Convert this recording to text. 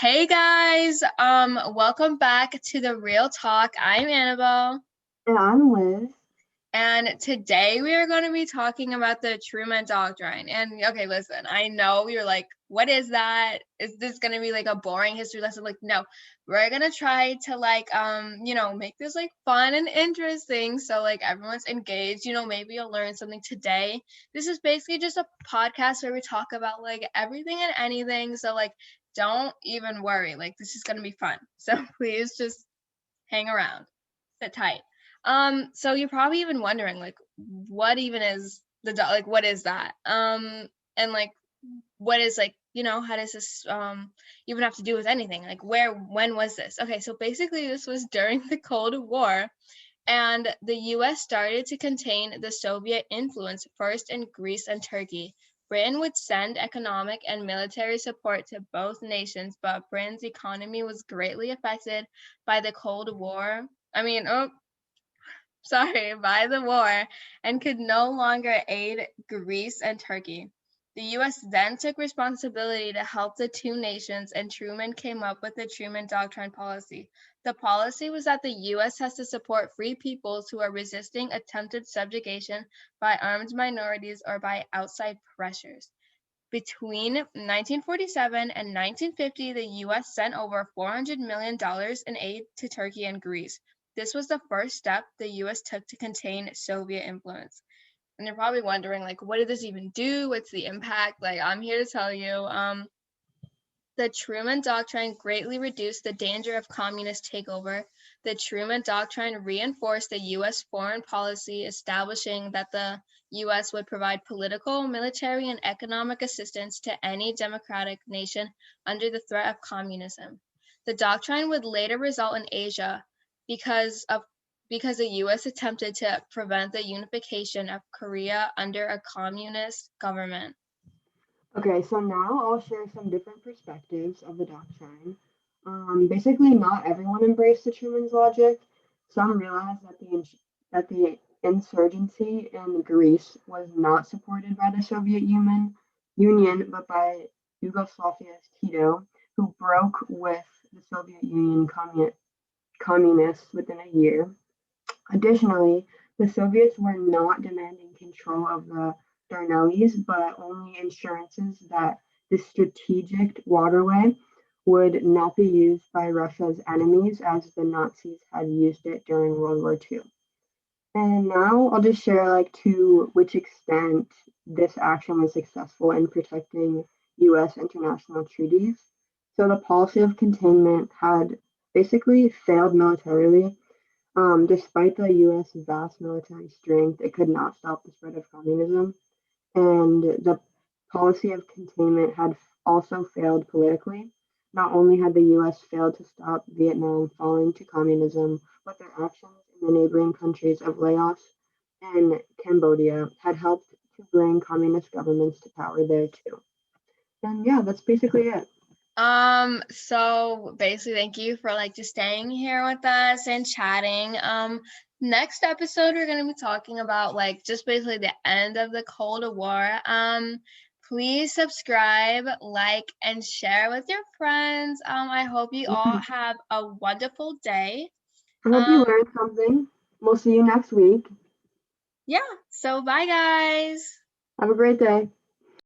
Hey guys, welcome back to the Real Talk. I'm Annabelle, And I'm Liz. and today we are going to be talking about the Truman Doctrine. And okay, listen, I know you're like, what is that? Is this going to be like a boring history lesson? Like, no, we're going to try to make this like fun and interesting so like everyone's engaged. Maybe you'll learn something today. This is basically just a podcast where we talk about like everything and anything. So like don't even worry, like this is gonna be fun. So please just hang around, sit tight. So you're probably even wondering like what even is like what is that? And like what is like, how does this even have to do with anything? Like when was this? Okay, so basically this was during the Cold War, and the US started to contain the Soviet influence first in Greece and Turkey. Britain would send economic and military support to both nations, but Britain's economy was greatly affected by the Cold War. By the war, and could no longer aid Greece and Turkey. The US then took responsibility to help the two nations, and Truman came up with the Truman Doctrine policy. The policy was that the US has to support free peoples who are resisting attempted subjugation by armed minorities or by outside pressures. Between 1947 and 1950, the US sent over $400 million in aid to Turkey and Greece. This was the first step the US took to contain Soviet influence. And you're probably wondering, like, what did this even do? What's the impact? Like, I'm here to tell you, the Truman Doctrine greatly reduced the danger of communist takeover. The Truman Doctrine reinforced the U.S. foreign policy, establishing that the U.S. would provide political, military, and economic assistance to any democratic nation under the threat of communism. The doctrine would later result in Asia because the U.S. attempted to prevent the unification of Korea under a communist government. Okay, so now I'll share some different perspectives of the doctrine. Basically, not everyone embraced the Truman's logic. Some realized that the insurgency in Greece was not supported by the Soviet Union, but by Yugoslavia's Tito, who broke with the Soviet Union communists within a year. Additionally, the Soviets were not demanding control of the Dardanelles, but only assurances that the strategic waterway would not be used by Russia's enemies as the Nazis had used it during World War II. And now I'll just share to which extent this action was successful in protecting US international treaties. So the policy of containment had basically failed militarily. Despite the US vast military strength, it could not stop the spread of communism. And the policy of containment had also failed politically. Not only had the US failed to stop Vietnam falling to communism, but their actions in the neighboring countries of Laos and Cambodia had helped to bring communist governments to power there too. And yeah, that's basically it. So basically thank you for like just staying here with us and chatting. Next episode we're gonna be talking about like just basically the end of the Cold War. Please subscribe, like, and share with your friends. I hope you all have a wonderful day. I hope you learned something. We'll see you next week. Yeah, so bye guys. Have a great day.